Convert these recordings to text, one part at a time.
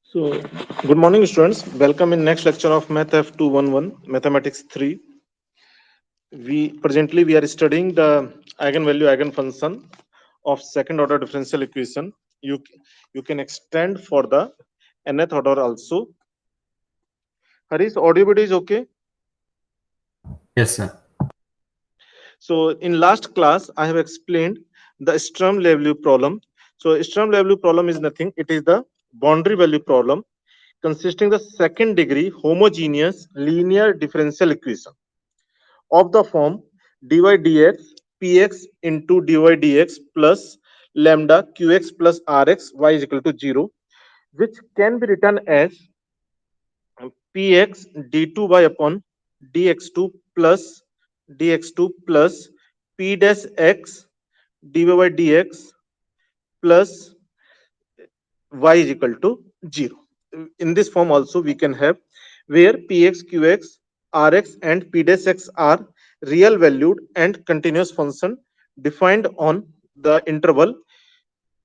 So, good morning, students. Welcome in next lecture of Math F211, Mathematics 3. We are studying the eigenvalue eigenfunction of second order differential equation. You can extend for the nth order also. Harish, audio video is okay. Yes, sir. So, in last class, I have explained the Sturm Liouville problem. So, Sturm Liouville problem is nothing. It is the boundary value problem consisting the second degree homogeneous linear differential equation of the form dy dx px into dy dx plus lambda qx plus rx y is equal to 0, which can be written as px d2y upon dx2 plus dx2 plus p dash x dy by dx plus y is equal to 0. In this form also we can have where px, qx, rx and p dash x are real valued and continuous function defined on the interval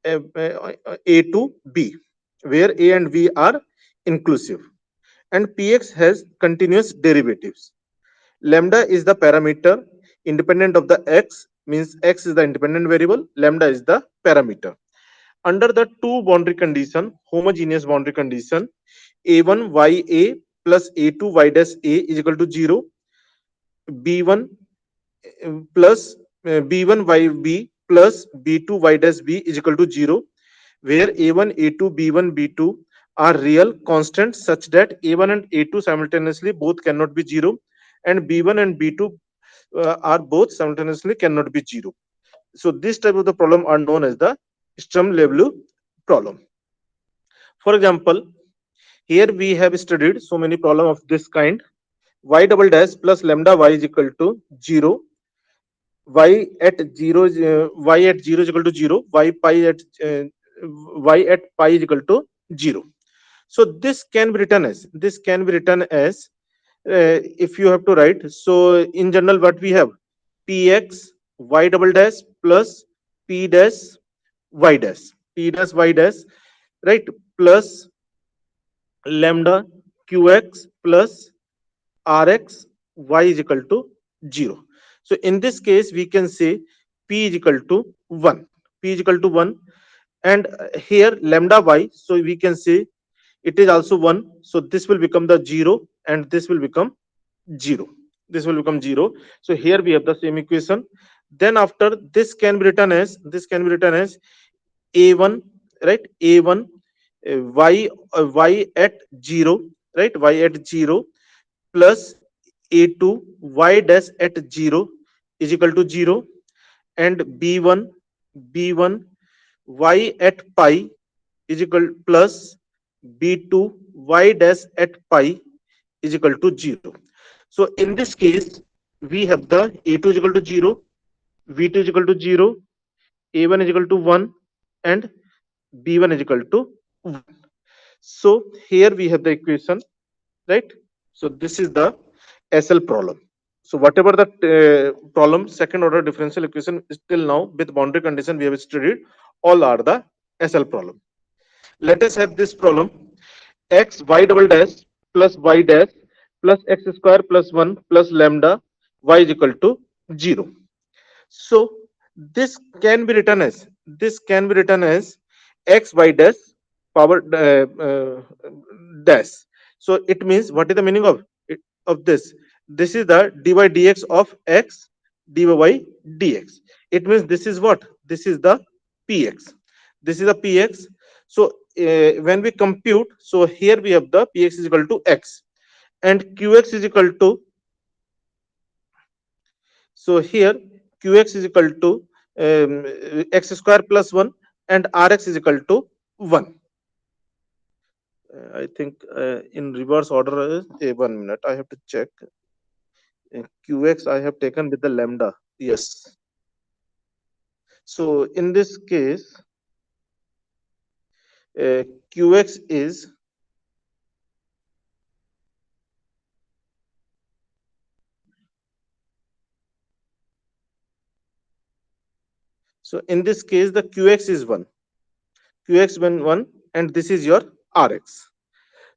a to b, where a and b are inclusive, and px has continuous derivatives. Lambda is the parameter independent of the x, means x is the independent variable, lambda is the parameter. Under the two boundary condition, homogeneous boundary condition, a1 ya plus a2 y dash a is equal to 0, b1 plus b1 yb plus b2 y dash b is equal to 0, where a1 a2 b1 b2 are real constants such that a1 and a2 simultaneously both cannot be 0, and b1 and b2 are both simultaneously cannot be 0. So this type of the problem are known as the Sturm Liouville problem. For example, here we have studied so many problems of this kind. Y double dash plus lambda y is equal to 0. Y at 0 is equal to 0. Y at pi is equal to 0. So this can be written as if you have to write. So in general, what we have px y double dash plus p dash y dash p dash y dash, right, plus lambda qx plus rx y is equal to 0. So in this case we can say p is equal to 1, p is equal to 1, and here lambda y, so we can say it is also 1, so this will become the 0 and this will become 0, this will become 0. So here we have the same equation. Then after this can be written as a1, right, a1 y at 0, right, y at 0 plus a2 y dash at 0 is equal to 0, and b1 y at pi is equal plus b2 y dash at pi is equal to 0. So in this case we have the a2 is equal to 0, v2 is equal to 0, a1 is equal to 1, and b1 is equal to 1. So here we have the equation, right? So this is the SL problem. So whatever the problem, second order differential equation is till now with boundary condition we have studied, all are the SL problem. Let us have this problem: x y double dash plus y dash plus x square plus 1 plus lambda y is equal to 0. So this can be written as x y dash power dash. So it means, what is the meaning of of this? This is the dy dx of x dy by dx. It means this is what? This is the px. This is the px. So when we compute, so here we have the px is equal to x and qx is equal to, so here qx is equal to x square plus 1 and rx is equal to 1. I think in reverse order. 1 minute, I have to check. Qx I have taken with the lambda. Yes. So in this case, Qx is, so in this case the Qx is 1. Qx when 1, and this is your Rx.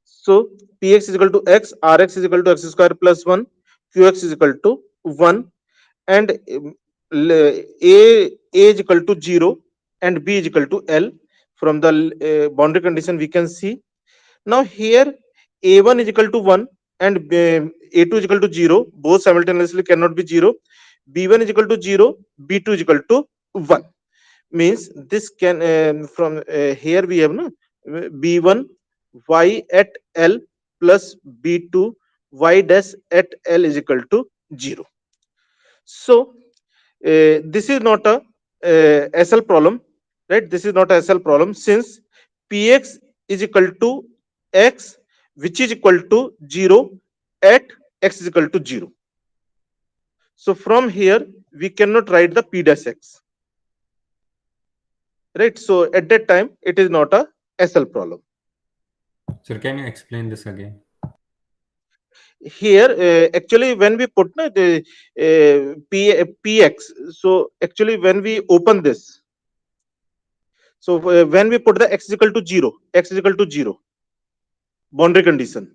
So Px is equal to x, Rx is equal to x square plus 1, Qx is equal to 1, and A is equal to 0 and B is equal to L. From the boundary condition we can see. Now here A1 is equal to 1 and A2 is equal to 0. Both simultaneously cannot be 0. B1 is equal to 0, B2 is equal to 1. Means this can from here we have no B1 y at L plus B2 y dash at L is equal to 0. So this is not a SL problem, right? This is not a SL problem since Px is equal to x, which is equal to 0 at x is equal to 0. So from here we cannot write the P dash x, right? So at that time it is not a SL problem. Sir, can you explain this again? Here actually when we put the px, so actually when we open this, so when we put the x is equal to 0, x is equal to 0 boundary condition,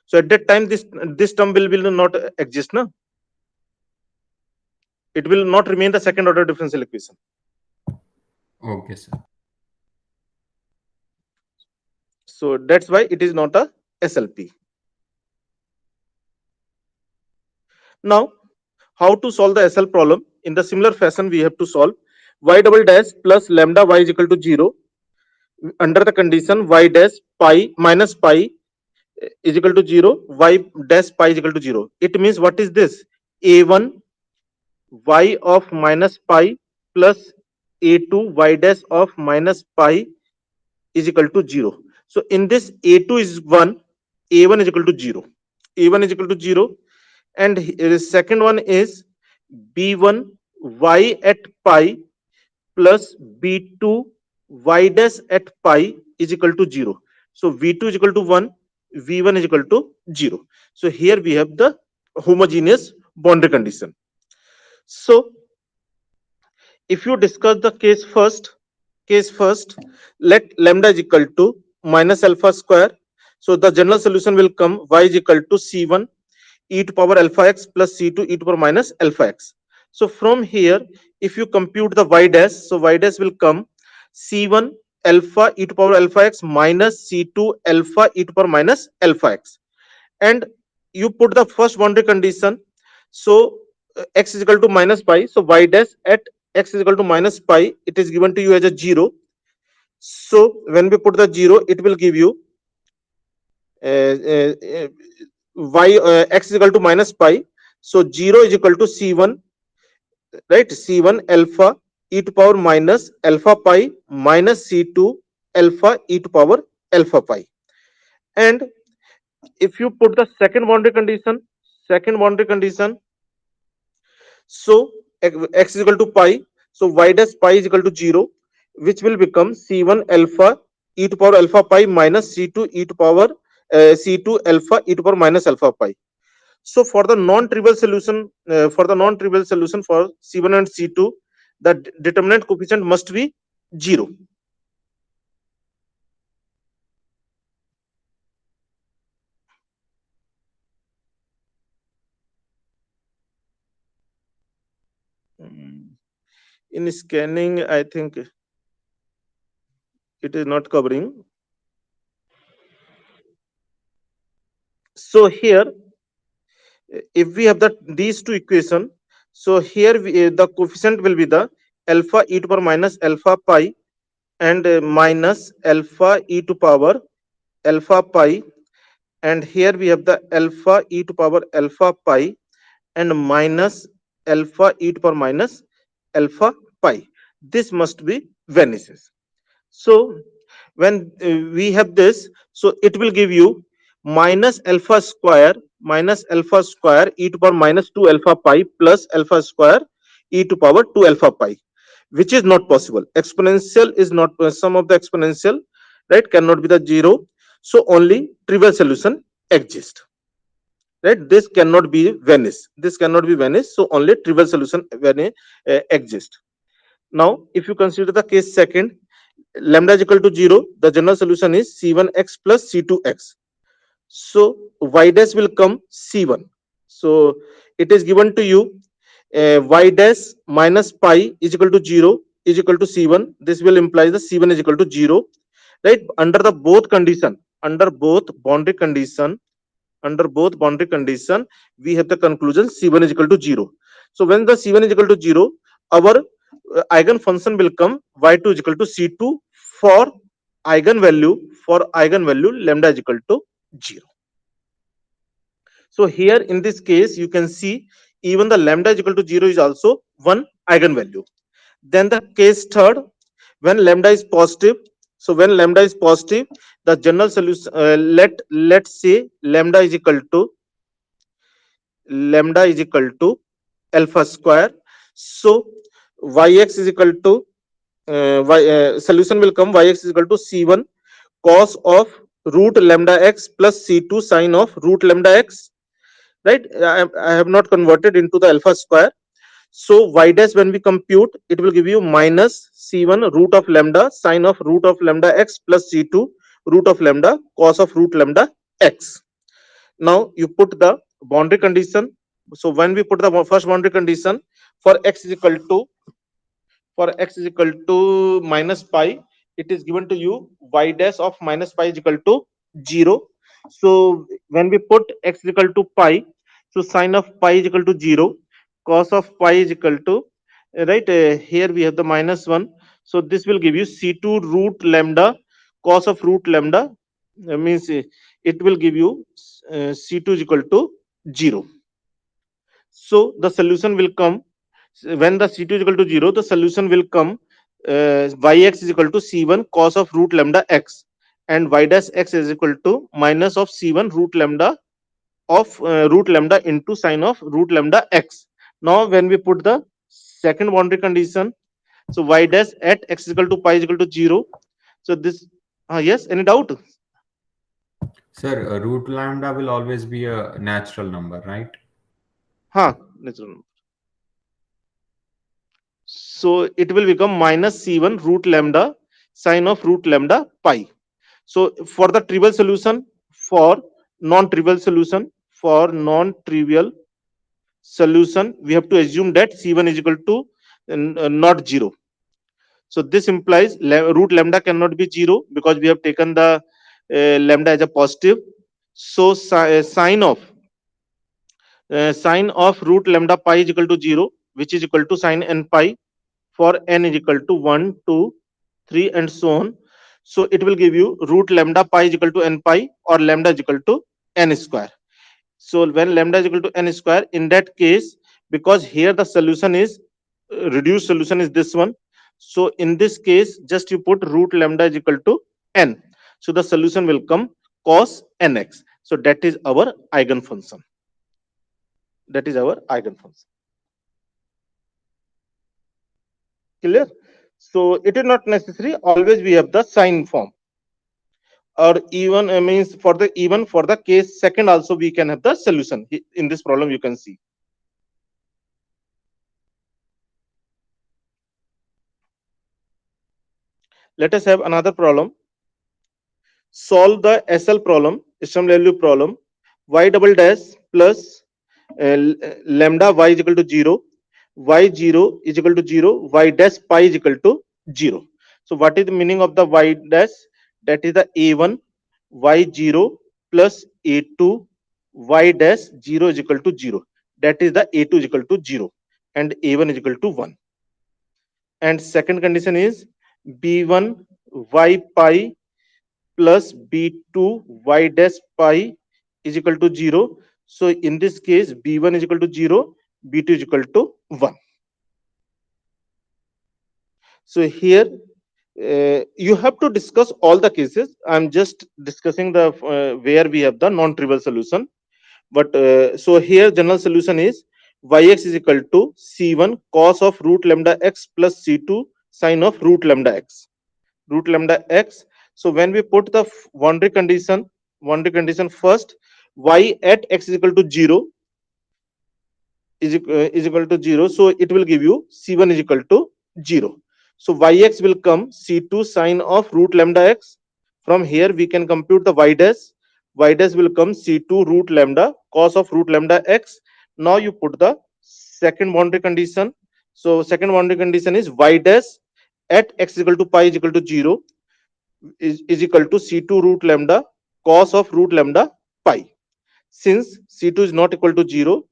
so at that time this term will not exist, no? It will not remain the second order differential equation. Okay, sir. So that's why it is not a SLP. Now how to solve the SL problem? In the similar fashion we have to solve y double dash plus lambda y is equal to 0 under the condition y dash pi minus pi is equal to 0, y dash pi is equal to 0. It means what is this? A1 y of minus pi plus A2 y dash of minus pi is equal to 0. So in this A2 is 1, A1 is equal to 0. A1 is equal to 0. And the second one is B1 y at pi plus B2 y dash at pi is equal to 0. So V2 is equal to 1, V1 is equal to 0. So here we have the homogeneous boundary condition. So if you discuss the case first, let lambda is equal to minus alpha square. So the general solution will come y is equal to C1 e to power alpha x plus C2 e to power minus alpha x. So from here, if you compute the y dash, so y dash will come C1 alpha e to power alpha x minus C2 alpha e to power minus alpha x. And you put the first boundary condition. So x is equal to minus pi. So y dash at x is equal to minus pi. It is given to you as a 0. So when we put the 0, it will give you y x is equal to minus pi. So 0 is equal to C1, right? C1 alpha e to power minus alpha pi minus C2 alpha e to power alpha pi. And if you put the second boundary condition, so x is equal to pi, so y dash pi is equal to 0, which will become C1 alpha e to power alpha pi minus C2 e to power C2 alpha e to power minus alpha pi. So for the non-trivial solution, for C1 and C2, the determinant coefficient must be 0. In scanning, I think it is not covering. So here, if we have these two equation, so here the coefficient will be the alpha e to power minus alpha pi and minus alpha e to power alpha pi, and here we have the alpha e to power alpha pi and minus alpha e to power minus alpha pi. This must be vanishes. So when we have this, so it will give you minus alpha square e to power minus 2 alpha pi plus alpha square e to power 2 alpha pi, which is not possible. Exponential is not sum of the exponential, right? Cannot be the 0. So only trivial solution exists, right? This cannot be vanished. So only trivial solution exists. Now if you consider the case second, lambda is equal to 0, the general solution is c1x plus c2x. So y dash will come c1. So it is given to you y dash minus pi is equal to 0 is equal to c1. This will imply the c1 is equal to 0, right? Under both boundary condition, we have the conclusion c1 is equal to 0. So when the c1 is equal to 0, our eigen function will come y2 is equal to c2 for eigenvalue lambda is equal to 0. So here in this case, you can see even the lambda is equal to 0 is also one eigenvalue. Then the case third, when lambda is positive. So when lambda is positive, the general solution, let's say lambda is equal to alpha square. So yx is equal to solution will come yx is equal to c1 cos of root lambda x plus c2 sine of root lambda x, right? I have not converted into the alpha square. So y dash when we compute, it will give you minus c1 root of lambda sine of root of lambda x plus c2 root of lambda cos of root lambda x. Now you put the boundary condition. So when we put the first boundary condition for x is equal to minus pi, it is given to you y dash of minus pi is equal to 0. So when we put x is equal to pi, so sine of pi is equal to 0, cos of pi is equal to, right, here we have the minus 1. So this will give you c2 root lambda cos of root lambda, means it will give you c2 is equal to 0. So the solution will come when the c2 is equal to 0, the solution will come yx is equal to c1 cos of root lambda x, and y dash x is equal to minus of c1 root lambda of root lambda into sine of root lambda x. Now when we put the second boundary condition, so y dash at x is equal to pi is equal to 0. So this, yes, any doubt? Sir, root lambda will always be a natural number, right? Huh, natural. So it will become minus c1 root lambda sine of root lambda pi. So for the trivial solution, for non-trivial solution, we have to assume that c1 is equal to not 0. So this implies root lambda cannot be 0 because we have taken the lambda as a positive. So sine of root lambda pi is equal to 0, which is equal to sine n pi for n is equal to 1, 2, 3, and so on. So it will give you root lambda pi is equal to n pi or lambda is equal to n square. So when lambda is equal to n square, in that case, because here the solution is reduced solution is this one. So in this case, just you put root lambda is equal to n. So the solution will come cos nx. So that is our eigenfunction. Clear? So it is not necessary. Always we have the sine form. Or even means for the case second also we can have the solution. In this problem you can see. Let us have another problem. Solve the SL problem, system value problem. Y double dash plus lambda y is equal to 0, y0 is equal to 0, y dash pi is equal to 0. So what is the meaning of the y dash? That is the a1 y0 plus a2 y dash 0 is equal to 0. That is the a2 is equal to 0 and a1 is equal to 1. And second condition is b1 y pi plus b2 y dash pi is equal to 0. So in this case, b1 is equal to 0, b2 is equal to 1. So here you have to discuss all the cases. I'm just discussing the where we have the non-trivial solution. But so here general solution is yx is equal to c1 cos of root lambda x plus c2 sine of root lambda x. So when we put the boundary condition first, y at x is equal to 0 is equal to 0. So it will give you c1 is equal to 0. So yx will come c2 sine of root lambda x. From here we can compute the y dash. Y dash will come c2 root lambda cos of root lambda x. Now you put the second boundary condition. So second boundary condition is y dash at x is equal to pi is equal to 0 is equal to c2 root lambda cos of root lambda pi. Since c2 is not equal to 0,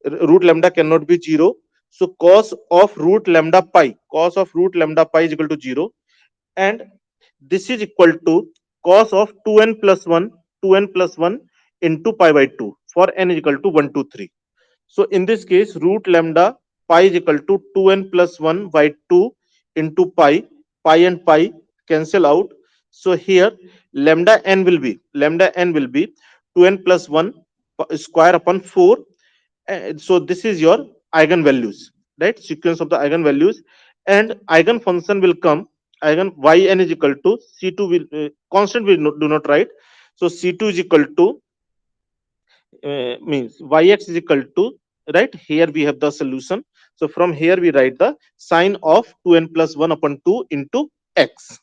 root lambda cannot be 0. So cos of root lambda pi, cos of root lambda pi is equal to 0. And this is equal to cos of 2n plus 1, 2n plus 1 into pi by 2 for n is equal to 1, 2, 3. So in this case, root lambda pi is equal to 2n plus 1 by 2 into pi and pi cancel out. So here lambda n will be 2n plus 1 square upon 4. So this is your eigenvalues, right? Sequence of the eigenvalues, and eigenfunction will come. Eigen yn is equal to c2 will constant we do not write. So c2 is equal to means yx is equal to, right here we have the solution. So from here we write the sine of 2n plus 1 upon 2 into x.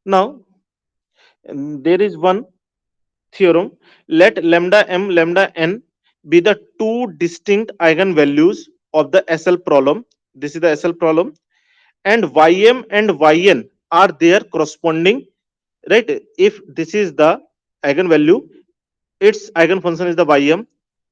Now there is one theorem. Let lambda m lambda n be the two distinct eigenvalues of the SL problem. This is the SL problem, and ym and yn are their corresponding, right? If this is the eigenvalue, its eigenfunction is the ym.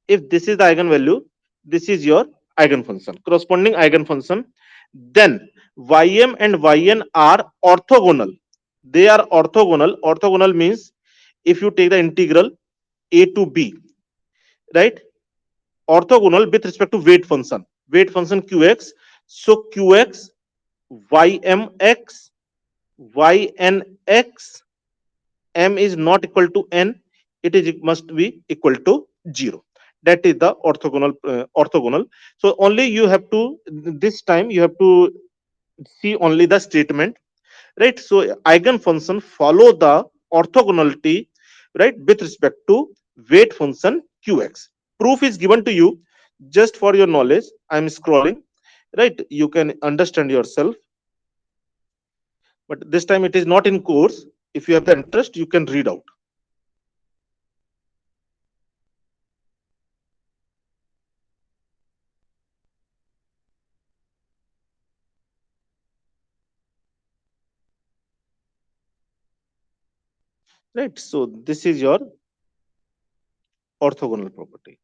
If this is the eigenvalue, this is your eigenfunction, corresponding eigenfunction. Then ym and yn are orthogonal. They are orthogonal. Orthogonal means if you take the integral a to b, right? Orthogonal with respect to weight function qx. So qx ymx ynx m is not equal to n, it is must be equal to 0. That is the orthogonal. So only you have to, this time you have to see only the statement, right? So eigenfunction follow the orthogonality, right, with respect to weight function qx. Proof is given to you. Just for your knowledge, I'm scrolling, right? You can understand yourself, but this time it is not in course. If you have the interest, you can read out. Right, so this is your orthogonal property.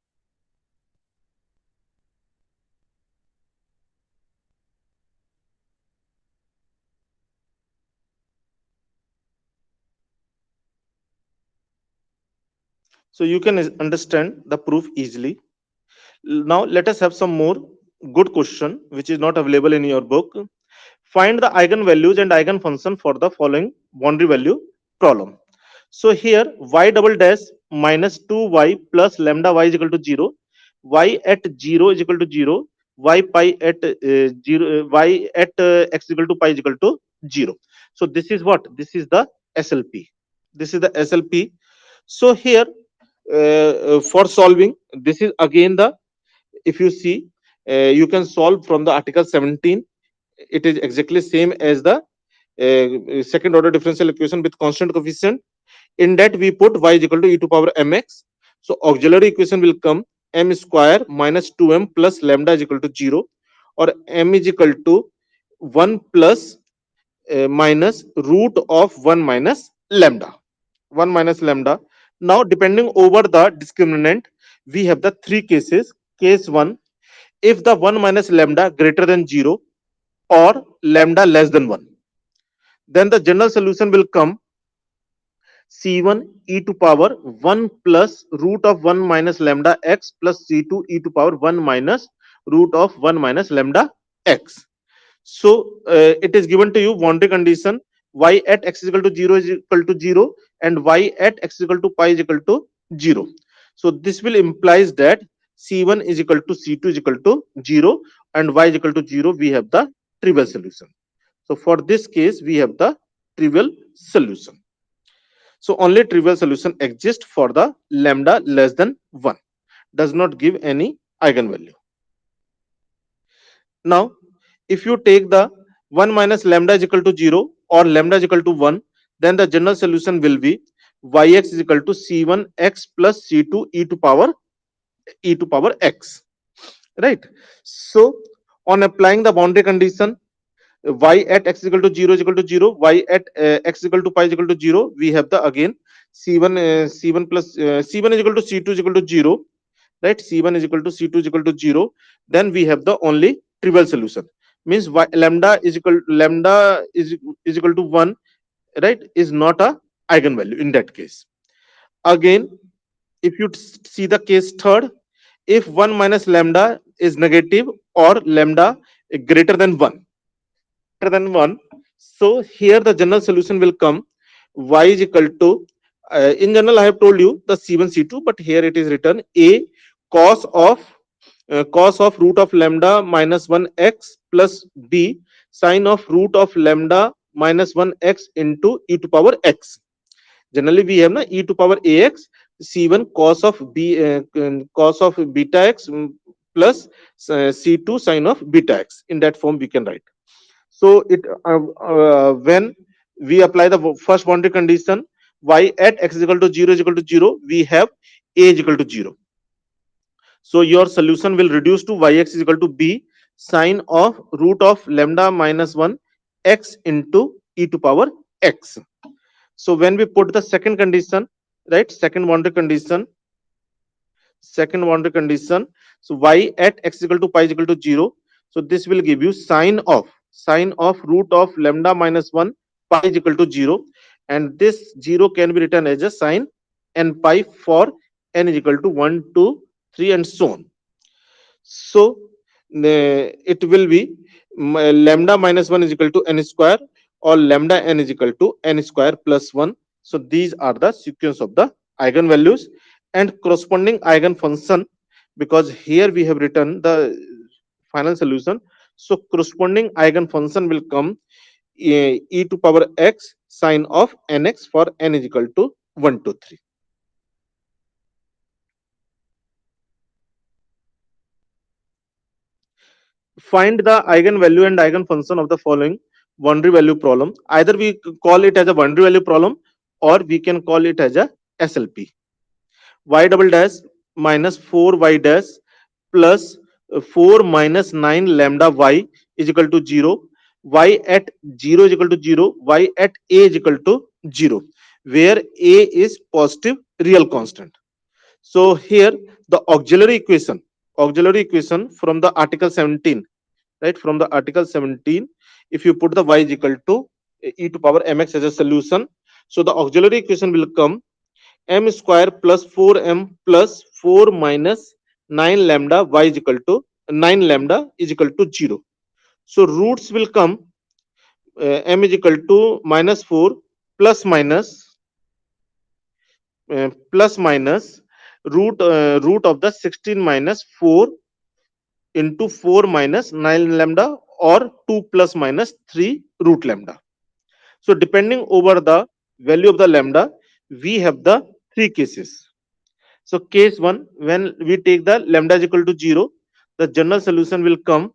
So you can understand the proof easily. Now let us have some more good question which is not available in your book. Find the eigenvalues and eigenfunction for the following boundary value problem. So here y double dash minus 2y plus lambda y is equal to 0, y at 0 is equal to 0, y pi at 0, y at x is equal to pi is equal to 0. So this is what? This is the SLP. This is the SLP. So here for solving, this is again the, if you see, you can solve from the article 17. It is exactly same as the second order differential equation with constant coefficient. In that we put y is equal to e to power mx. So auxiliary equation will come m square minus 2m plus lambda is equal to 0, or m is equal to 1 plus minus root of 1 minus lambda. 1 minus lambda. Now depending over the discriminant, we have the three cases. Case 1, if the 1 minus lambda greater than 0 or lambda less than 1, then the general solution will come c1 e to power 1 plus root of 1 minus lambda x plus c2 e to power 1 minus root of 1 minus lambda x. So it is given to you boundary condition y at x is equal to 0 is equal to 0 and y at x is equal to pi is equal to 0. So this will implies that c1 is equal to c2 is equal to 0 and y is equal to 0. We have the trivial solution. So for this case, we have the trivial solution. So only trivial solution exists for the lambda less than 1, does not give any eigenvalue. Now, if you take the 1 minus lambda is equal to 0 or lambda is equal to 1, then the general solution will be yx is equal to c1x plus c2 e to power x, right? So on applying the boundary condition, y at x is equal to 0 is equal to 0, y at x is equal to pi is equal to 0, we have the again c1 plus c1 is equal to c2 is equal to 0, right? C1 is equal to C2 is equal to 0. Then we have the only trivial solution. Means lambda is equal to 1, right? Is not a eigenvalue in that case. Again, if you see the case third, if 1 minus lambda is negative or lambda greater than 1, so here the general solution will come y is equal to in general I have told you the c1 c2, but here it is written a cos of root of lambda minus 1 x plus b sine of root of lambda minus 1 x into e to power x. Generally we have na e to power ax c1 cos of cos of beta x plus c2 sine of beta x. In that form we can write. So it when we apply the first boundary condition, y at x is equal to 0 is equal to 0, we have a is equal to 0. So your solution will reduce to yx is equal to b sine of root of lambda minus 1 x into e to power x. So when we put the second condition, right, second boundary condition, so y at x is equal to pi is equal to 0. So this will give you sine of root of lambda minus 1 pi is equal to 0, and this 0 can be written as a sine n pi for n is equal to 1, 2, 3 and so on. So it will be lambda minus 1 is equal to n square or lambda n is equal to n square plus 1. So these are the sequence of the eigenvalues and corresponding eigenfunction, because here we have written the final solution. So corresponding eigenfunction will come e to power x sine of nx for n is equal to 1 to 3. Find the eigenvalue and eigenfunction of the following boundary value problem. Either we call it as a boundary value problem or we can call it as a SLP. Y double dash minus 4y dash plus 4 minus 9 lambda y is equal to 0. Y at 0 is equal to 0. Y at a is equal to 0, where a is positive real constant. So here the auxiliary equation from the article 17, right, from the article 17, if you put the y is equal to e to power mx as a solution, so the auxiliary equation will come m square plus 4m plus 4 minus 9 lambda y is equal to 9 lambda is equal to 0. So roots will come m is equal to minus 4 plus minus root of the 16 minus 4 into 4 minus 9 lambda or 2 plus minus 3 root lambda. So depending over the value of the lambda, we have the three cases. So case 1, when we take the lambda is equal to 0, the general solution will come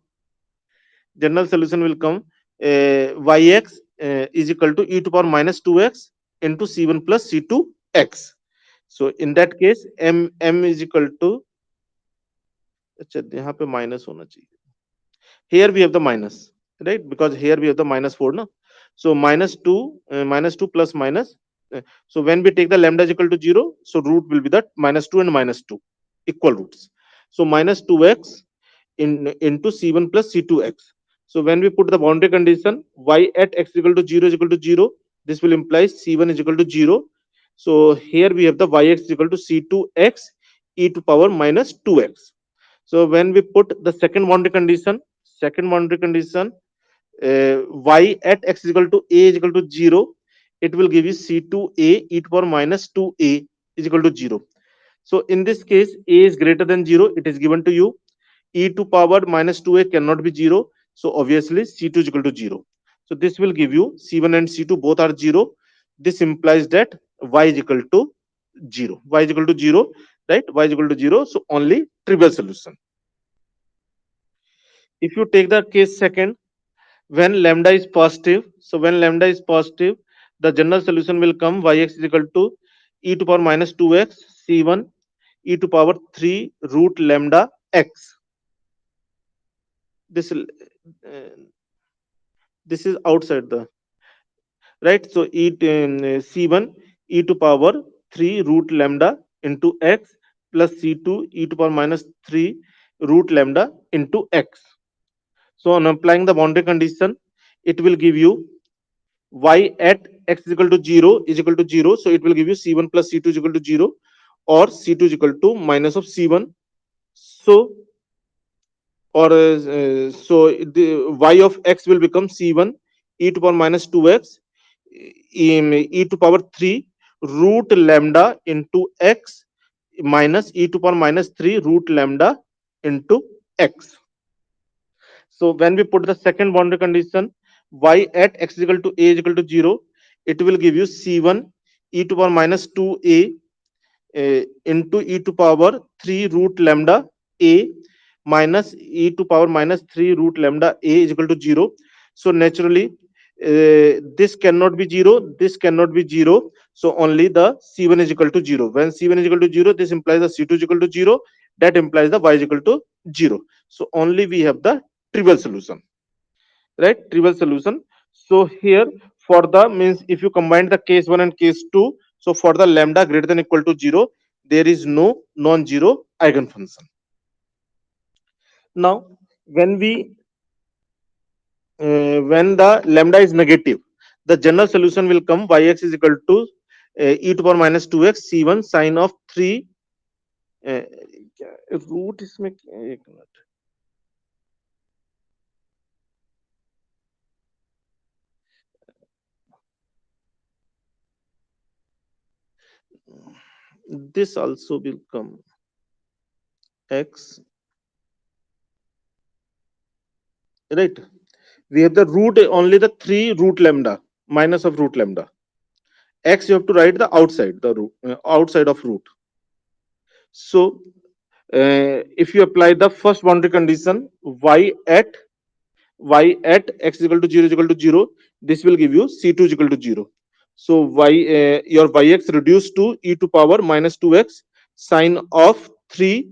yx is equal to e to power minus 2x into c1 plus c2x. So in that case m is equal to, अच्छा यहाँ पे minus होना चाहिए, here we have the minus, right, because here we have the minus 4 na. So minus 2 plus minus, so when we take the lambda is equal to 0, so root will be that minus 2 and minus 2 equal roots. So minus 2x into c1 plus c2x. So when we put the boundary condition y at x is equal to 0 is equal to 0, this will imply c1 is equal to 0. So here we have the yx is equal to c2x e to power minus 2x. So when we put the second boundary condition, y at x is equal to a is equal to 0, it will give you c2a e to power minus 2a is equal to 0. So in this case, a is greater than 0, it is given to you. E to power minus 2a cannot be 0, so obviously c2 is equal to 0. So this will give you C1 and C2 both are 0. This implies that y is equal to 0. Y is equal to 0, right? Y is equal to 0. So only trivial solution. If you take the case second, when lambda is positive, so when lambda is positive, the general solution will come yx is equal to e to power minus 2x c1 e to power 3 root lambda x. This this is outside the, right? So c1 e to power 3 root lambda into x plus c2 e to power minus 3 root lambda into x. So on applying the boundary condition, it will give you y at x is equal to 0 is equal to 0. So it will give you c1 plus c2 is equal to 0, or c2 is equal to minus of c1. So or so the y of x will become c1 e to power minus 2x in e to power 3 root lambda into x minus e to power minus 3 root lambda into x. So when we put the second boundary condition, y at x is equal to a is equal to 0, it will give you c1 e to power minus 2a into e to power 3 root lambda a minus e to power minus 3 root lambda a is equal to 0. So naturally, this cannot be 0, this cannot be 0. So only the c1 is equal to 0. When c1 is equal to 0, this implies the c2 is equal to 0. That implies the y is equal to 0. So only we have the trivial solution, right? Trivial solution. So here for the means if you combine the case 1 and case 2, so for the lambda greater than equal to 0, there is no non-zero eigenfunction. Now when the lambda is negative, the general solution will come yx is equal to e to power minus 2x c1 sine of 3 root इसमें एक minute this also will come x, right? We have the root only the 3 root lambda minus of root lambda. X you have to write the outside the root outside of root. So if you apply the first boundary condition y at x is equal to 0 is equal to 0, this will give you c2 is equal to 0. So your yx reduced to e to power minus 2x sine of 3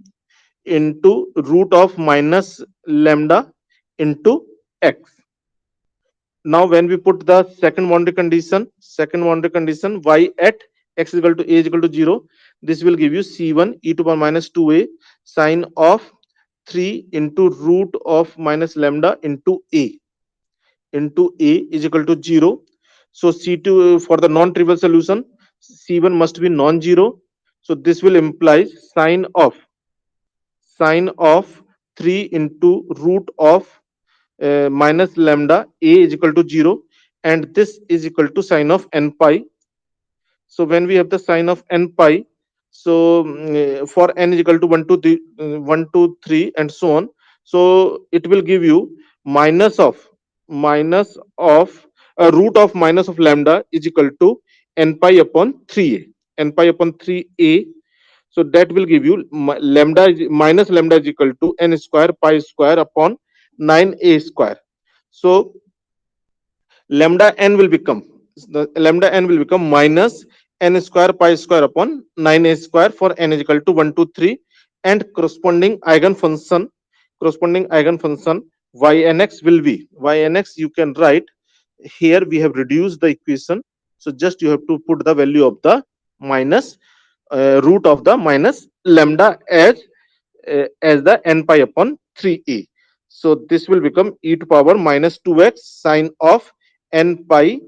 into root of minus lambda into x. Now when we put the second boundary condition y at x is equal to a is equal to 0, this will give you c1 e to power minus 2a sine of 3 into root of minus lambda into a is equal to 0. So c2 for the non-trivial solution, c1 must be non-zero. So this will imply sine of 3 into root of minus lambda a is equal to 0, and this is equal to sine of n pi. So when we have the sine of n pi, so for n is equal to 1 to 3, 1 to 3 and so on, so it will give you minus of root of minus of lambda is equal to n pi upon 3a, n pi upon 3a. So that will give you minus lambda is equal to n square pi square upon 9a square. So lambda n will become minus n square pi square upon 9a square for n is equal to 1 to 3, and corresponding eigenfunction ynx will be ynx. You can write here, we have reduced the equation, so just you have to put the value of the minus root of the minus lambda as the n pi upon 3a. So this will become e to power minus 2x sine of n pi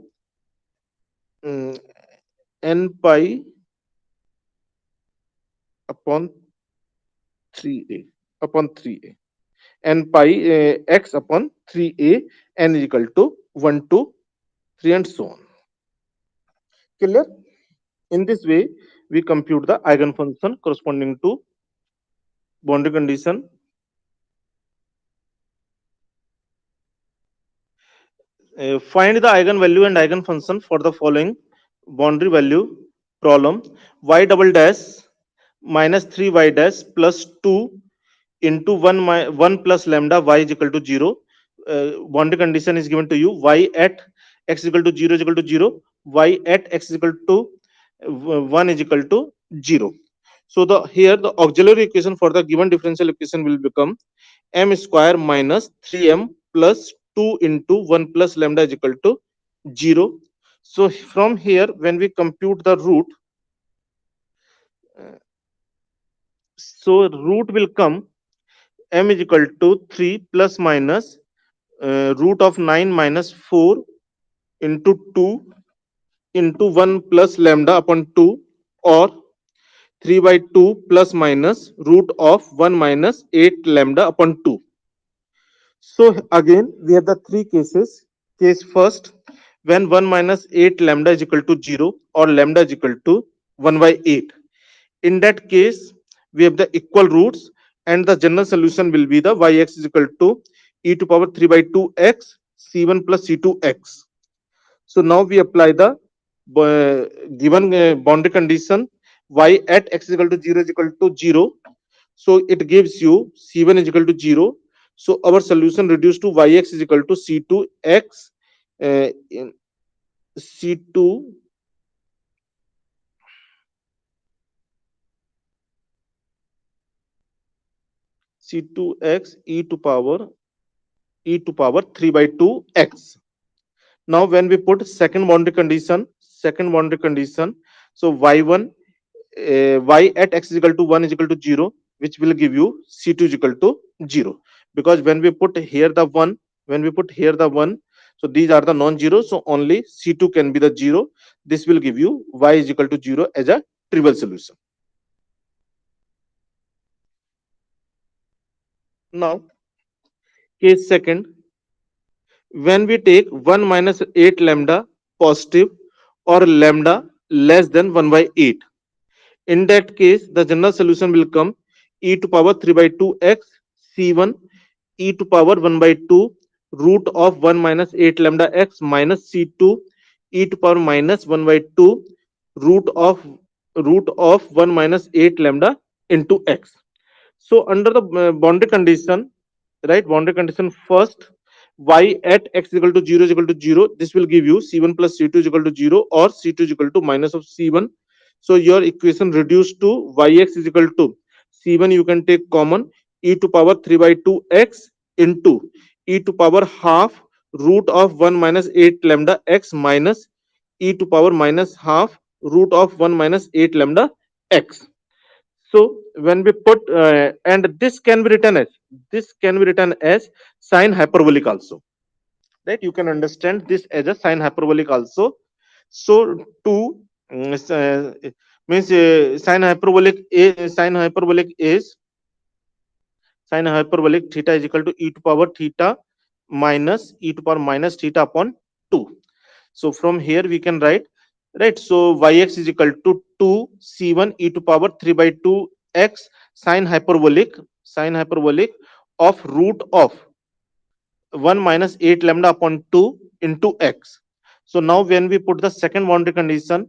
mm, n pi upon 3a upon 3a n pi x upon 3a n is equal to 1 to 3 and so on. Clear? In this way, we compute the eigenfunction corresponding to boundary condition. Find the eigenvalue and eigenfunction for the following boundary value problem: y double dash minus 3y dash plus 2 into 1 plus lambda y is equal to 0. Boundary condition is given to you: y at x is equal to 0 is equal to 0, y at x is equal to 1 is equal to 0. So the here the auxiliary equation for the given differential equation will become m square minus 3m plus 2 into 1 plus lambda is equal to 0. So from here, when we compute the root, uh, so root will come m is equal to 3 plus minus root of 9 minus 4 into 2 into 1 plus lambda upon 2, or 3 by 2 plus minus root of 1 minus 8 lambda upon 2. So again, we have the three cases. Case first, when 1 minus 8 lambda is equal to 0 or lambda is equal to 1 by 8. In that case, we have the equal roots, and the general solution will be the yx is equal to e to power 3 by 2x c1 plus c2x. So now we apply the given boundary condition: y at x is equal to 0 is equal to 0. So it gives you c1 is equal to 0. So our solution reduced to yx is equal to c2x, in c2 c2x e to power 3 by 2x. Now when we put second boundary condition, so y1 y at x is equal to 1 is equal to 0, which will give you c2 is equal to 0, because when we put here the 1, so these are the non-zero, so only c2 can be the 0. This will give you y is equal to 0 as a trivial solution. Now case second, when we take 1 minus 8 lambda positive or lambda less than 1 by 8. In that case, the general solution will come e to power 3 by 2x c1 e to power 1 by 2 root of 1 minus 8 lambda x minus c2 e to power minus 1 by 2 root of 1 minus 8 lambda into x. So under the boundary condition, right? Boundary condition first, y at x is equal to 0 is equal to 0. This will give you c1 plus c2 is equal to 0, or c2 is equal to minus of c1. So your equation reduced to yx is equal to c1, you can take common, e to power 3 by 2x into e to power half root of 1 minus 8 lambda x minus e to power minus half root of 1 minus 8 lambda x. So when we put and this can be written as sine hyperbolic also, right? You can understand this as a sine hyperbolic also. So 2 means sine hyperbolic theta is equal to e to power theta minus e to power minus theta upon 2. So from here we can write, right? So yx is equal to 2 c1 e to power 3 by 2 x sine hyperbolic of root of 1 minus 8 lambda upon 2 into x. So now when we put the second boundary condition,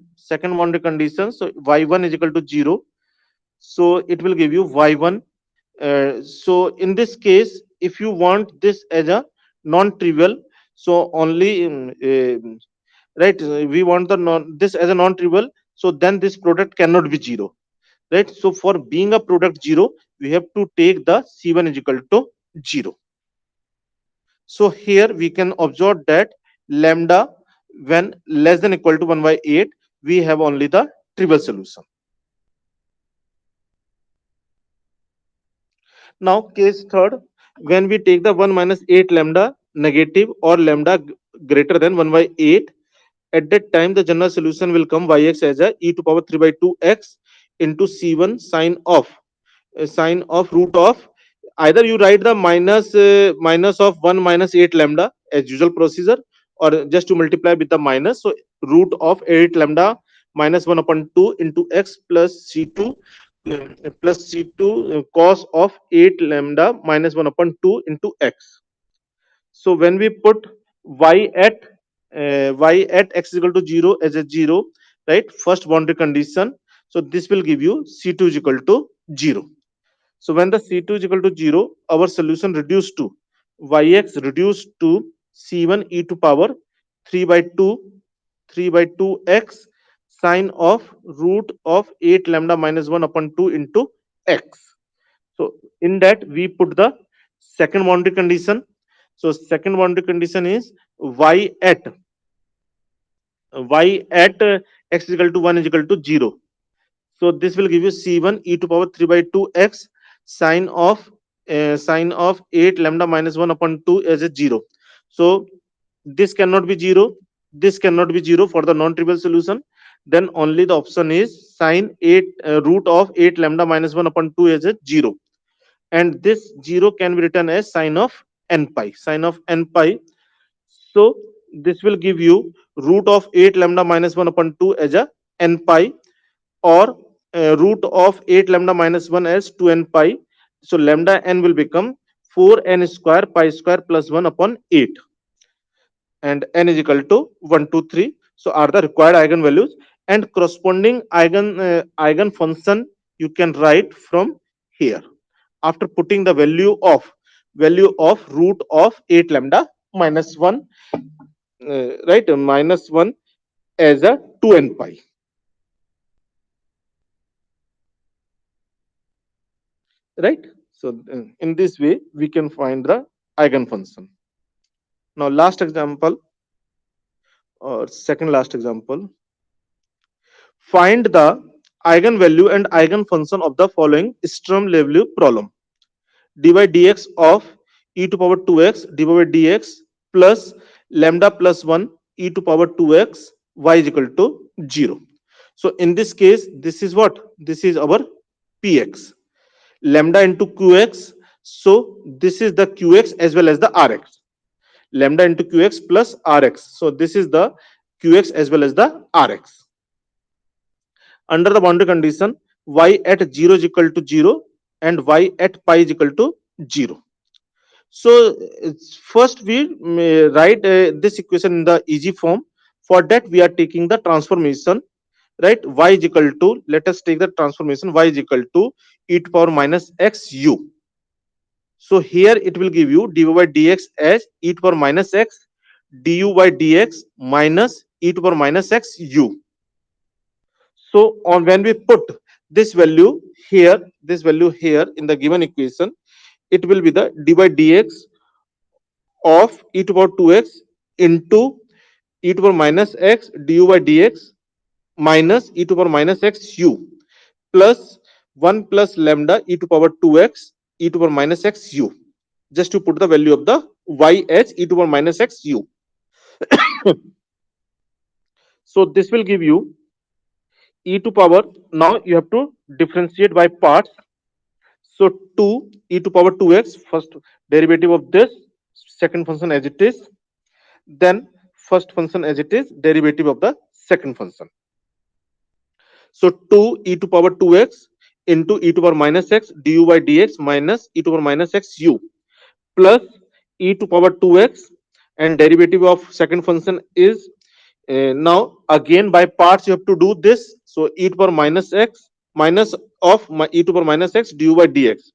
so y1 is equal to 0. So it will give you y1. So in this case, if you want this as a non-trivial, so only right, we want the this as a non-trivial, so then this product cannot be 0, right? So for being a product 0, we have to take the c1 is equal to 0. So here we can observe that lambda when less than equal to 1 by 8, we have only the trivial solution. Now case third, when we take the 1 minus 8 lambda negative or lambda greater than 1 by 8, at that time the general solution will come yx as a e to power 3 by 2x into c1 sine of root of, either you write the minus of 1 minus 8 lambda as usual procedure, or just to multiply with the minus, so root of 8 lambda minus 1 upon 2 into x plus c2 cos of 8 lambda minus 1 upon 2 into x. So when we put y at x is equal to 0 as a 0, right? First boundary condition. So this will give you c2 is equal to 0. So when the c2 is equal to 0, our solution reduced to yx reduced to c1 e to power 3 by 2 3 by 2x sine of root of 8 lambda minus 1 upon 2 into x. So in that we put the second boundary condition. So second boundary condition is y at x is equal to 1 is equal to 0. So this will give you c1 e to power 3 by 2x sine of 8 lambda minus 1 upon 2 as a 0. So this cannot be 0. This cannot be 0 for the non-trivial solution. Then only the option is sine 8 root of 8 lambda minus 1 upon 2 as a 0. And this 0 can be written as sine of n pi. Sine of n pi. So this will give you root of 8 lambda minus 1 upon 2 as a n pi, or root of 8 lambda minus 1 as 2n pi. So lambda n will become 4n square pi square plus 1 upon 8, and n is equal to 1, 2, 3. So are the required eigenvalues, and corresponding eigen function you can write from here after putting the value of root of 8 lambda minus 1, right, minus 1 as a 2n pi, right? So in this way we can find the eigenfunction. Now last example, or second last example, find the eigenvalue and eigenfunction of the following Sturm-Liouville problem: dy dx of e to power 2x dy by dx plus lambda plus 1 e to power 2x y is equal to 0. So in this case, this is what? This is our px, lambda into qx. So this is the qx as well as the rx, lambda into qx plus rx. So this is the qx as well as the rx. Under the boundary condition, y at 0 is equal to 0 and y at pi is equal to 0. So first we write this equation in the easy form. For that we are taking the transformation, right? Y is equal to, let us take the transformation, y is equal to e to power minus x u. So here it will give you dy by dx as e to power minus x du by dx minus e to power minus x u. So on when we put this value here, in the given equation, it will be the dy by dx of e to power 2x into e to power minus x du by dx minus e to power minus x u plus 1 plus lambda e to power 2x e to power minus x u, just to put the value of the y as e to power minus x u. So this will give you e to power, now you have to differentiate by parts. So 2 e to power 2x, first derivative of this, second function as it is, then first function as it is, derivative of the second function. So 2 e to power 2x into e to power minus x du by dx minus e to power minus x u plus e to power 2x, and derivative of second function is, now again by parts you have to do this. So e to power minus x minus of e to power minus x du by dx,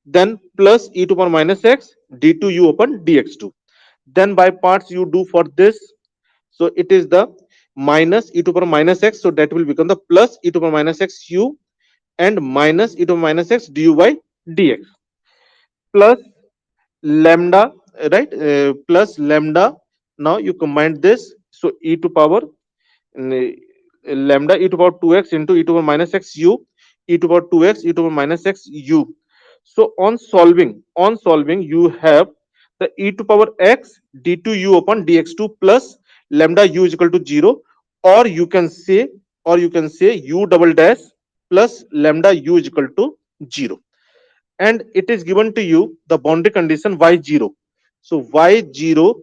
then plus e to power minus x d2u upon dx2. Then by parts you do for this. So it is the minus e to power minus x, so that will become the plus e to power minus x u and minus e to power minus x du by dx plus lambda, right, plus lambda. Now you combine this, so e to power lambda e to power 2x into e to power minus x u, e to power 2x e to power minus x u. So on solving you have the e to power x d2u upon dx2 plus lambda u is equal to 0, or you can say, u double dash plus lambda u is equal to 0, and it is given to you the boundary condition y0. So y0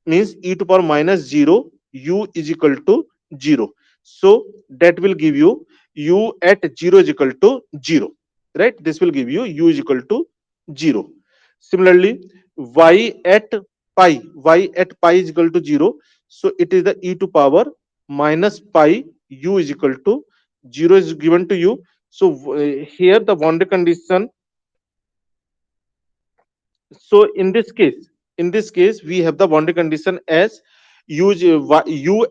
means e to power minus 0 u is equal to 0. So that will give you u at 0 is equal to 0, right? This will give you u is equal to 0. Similarly, y at pi, y at pi is equal to 0, so it is the e to power minus pi u is equal to 0 is given to you. So here the boundary condition. So in this case we have the boundary condition as u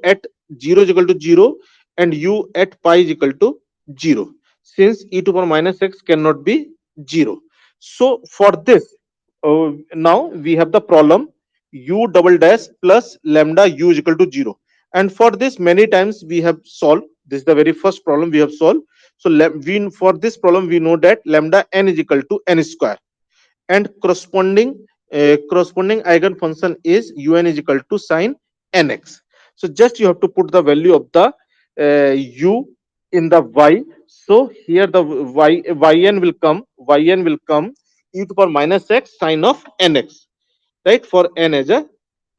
at 0 is equal to 0 and u at pi is equal to 0, since e to power minus x cannot be 0. So for this, now we have the problem u double dash plus lambda u is equal to 0, and for this many times we have solved. This is the very first problem we have solved. So for this problem we know that lambda n is equal to n square, and corresponding eigenfunction is un is equal to sine nx. So just you have to put the value of the u in the y. So here the yn will come e to power minus x sine of nx, right, for n as a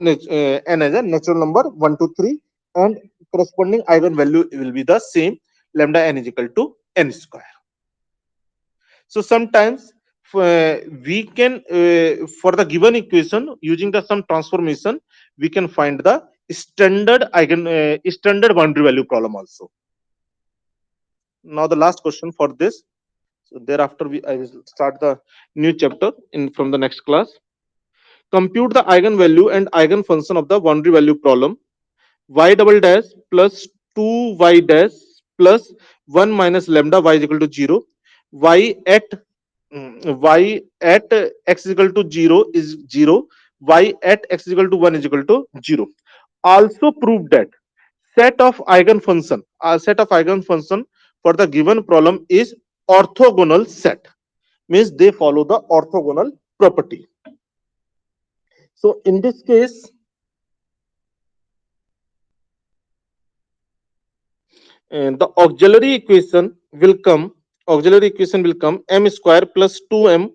natural number 1 to 3, and corresponding eigenvalue will be the same, lambda n is equal to n square. So sometimes we can for the given equation using the some transformation we can find the standard boundary value problem also. Now the last question for this. So thereafter I will start the new chapter in from the next class. Compute the eigenvalue and eigenfunction of the boundary value problem. Y double dash plus 2y dash plus 1 minus lambda y is equal to 0. Y at y at x is equal to 0 is 0. Y at x is equal to 1 is equal to 0. Also prove that set of eigenfunction for the given problem is orthogonal set, means they follow the orthogonal property. So in this case, and the auxiliary equation will come m square plus 2m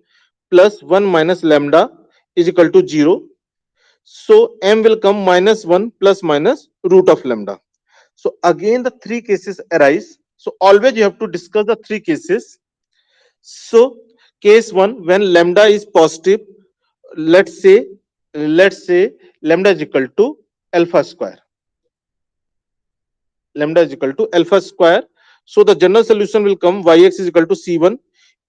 plus 1 minus lambda is equal to 0. So m will come minus 1 plus minus root of lambda. So again the three cases arise. So always you have to discuss the three cases. So case 1, when lambda is positive, let's say lambda is equal to alpha square. Lambda is equal to alpha square. So the general solution will come yx is equal to c1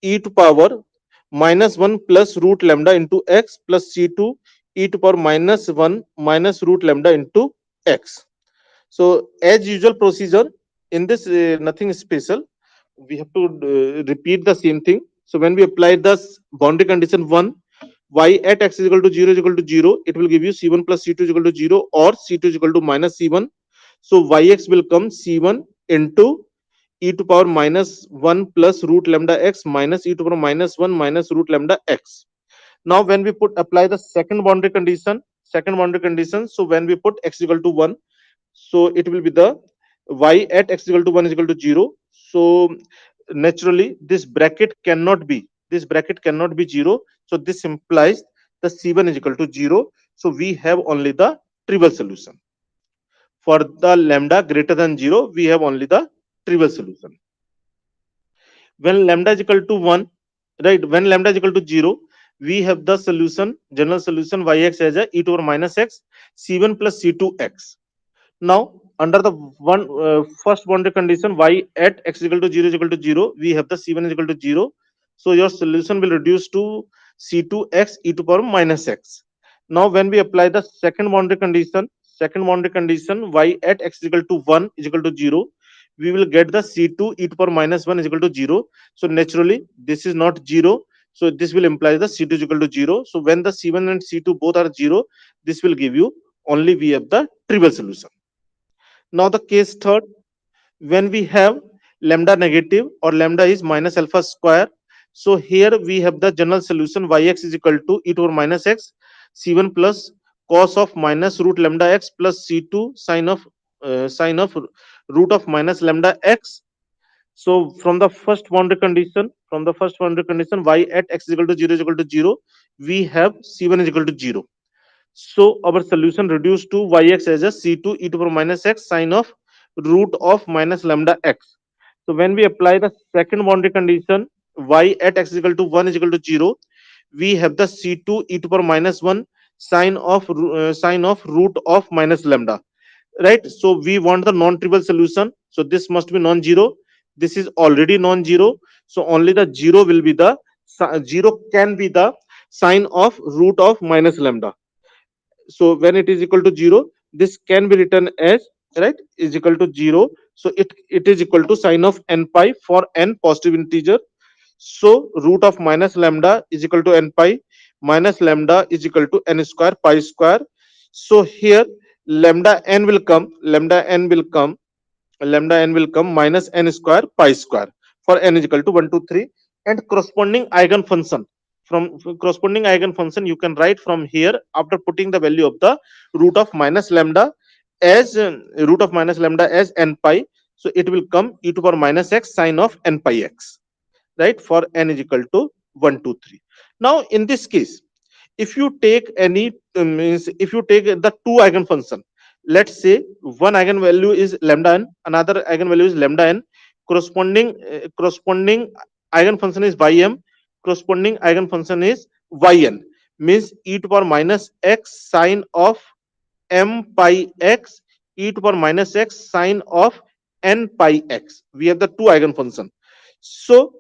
e to power minus 1 plus root lambda into x plus c2 e to power minus 1 minus root lambda into x. So as usual procedure in this, nothing special. We have to repeat the same thing. So when we apply this boundary condition 1, y at x is equal to 0 is equal to 0, it will give you c1 plus c2 is equal to 0, or c2 is equal to minus c1. So yx will come c1 into e to power minus 1 plus root lambda x minus e to power minus 1 minus root lambda x. Now when we apply the second boundary condition, so when we put x equal to 1, so it will be the y at x equal to 1 is equal to 0. So naturally this bracket cannot be 0. So this implies the c1 is equal to 0. So we have only the trivial solution. For the lambda greater than 0, we have only the trivial solution. When lambda is equal to 1, right, when lambda is equal to 0, we have the solution, general solution yx as a e to the minus x c1 plus c2x. Now under the first boundary condition y at x is equal to 0 is equal to 0, we have the c1 is equal to 0. So your solution will reduce to c2x e to power minus x. Now when we apply the second boundary condition y at x is equal to 1 is equal to 0, we will get the c2 e to power minus 1 is equal to 0. So naturally this is not 0. So this will imply the c2 is equal to 0. So when the c1 and c2 both are 0, this will give you only we have the trivial solution. Now the case third, when we have lambda negative or lambda is minus alpha square. So here we have the general solution yx is equal to e to the minus x c1 plus cos of minus root lambda x plus c2 sine of root of minus lambda x. So from the first boundary condition, y at x is equal to 0 is equal to 0, we have c1 is equal to 0. So our solution reduced to yx as a c2 e to the power minus x sine of root of minus lambda x. So when we apply the second boundary condition y at x is equal to 1 is equal to 0, we have the c2 e to the power minus 1 sine of root of minus lambda, right? So we want the non-trivial solution, so this must be non-zero. This is already non-zero, so only the zero will be the zero can be the sine of root of minus lambda. So when it is equal to 0, this can be written as, right, is equal to 0. So it is equal to sine of n pi for n positive integer. So root of minus lambda is equal to n pi, minus lambda is equal to n square pi square. So here lambda n will come minus n square pi square for n is equal to 1 to 3. And corresponding eigenfunction, from corresponding eigenfunction you can write from here after putting the value of the root of minus lambda as root of minus lambda as n pi. So it will come e to power minus x sine of n pi x, right, for n is equal to 1 to 3. Now in this case, if you take any means if you take the two eigenfunction, let's say one eigenvalue is lambda n, another eigenvalue is lambda n, corresponding eigenfunction is ym, corresponding eigenfunction is yn, means e to power minus x sine of m pi x, e to power minus x sine of n pi x. We have the two eigenfunction. So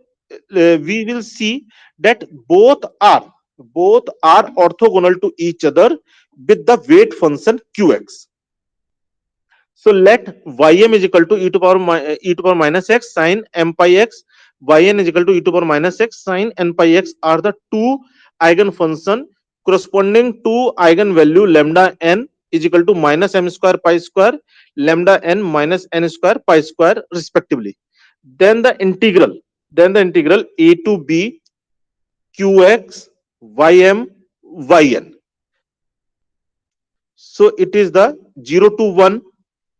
we will see that both are orthogonal to each other with the weight function qx. So let ym is equal to e to power minus x sine m pi x, yn is equal to e to power minus x sine n pi x are the two eigenfunction corresponding to eigenvalue lambda n is equal to minus m square pi square, lambda n minus n square pi square respectively. Then the integral a to b qx ym yn. So it is the 0 to 1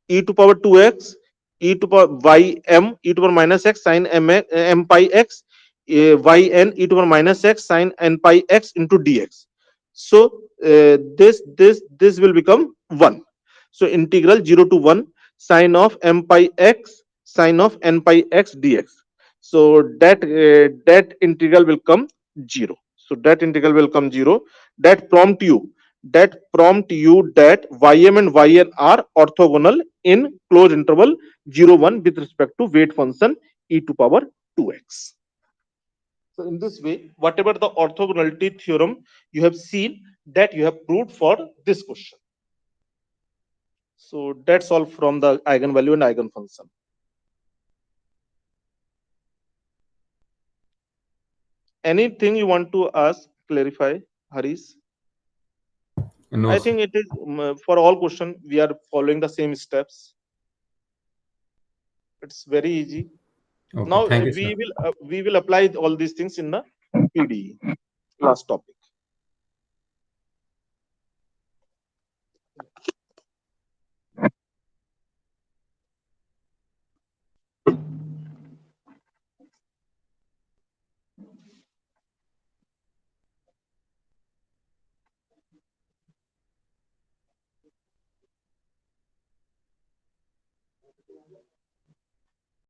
e to power 2x e to power ym e to power minus x sine m pi x yn e to power minus x sine n pi x into dx. So this will become 1. So integral 0 to 1 sine of m pi x sine of n pi x dx. So that integral will come 0. So that integral will come 0. That prompt you that ym and yn are orthogonal in closed interval 0 1 with respect to weight function e to power 2x. So in this way, whatever the orthogonality theorem you have seen, that you have proved for this question. So that's all from the eigenvalue and eigenfunction. Anything you want to ask, clarify, Harish? No, I sir. think it is for all question we are following the same steps. It's very easy. Okay, Now thank you, sir. we will apply all these things in the PDE. Last topic.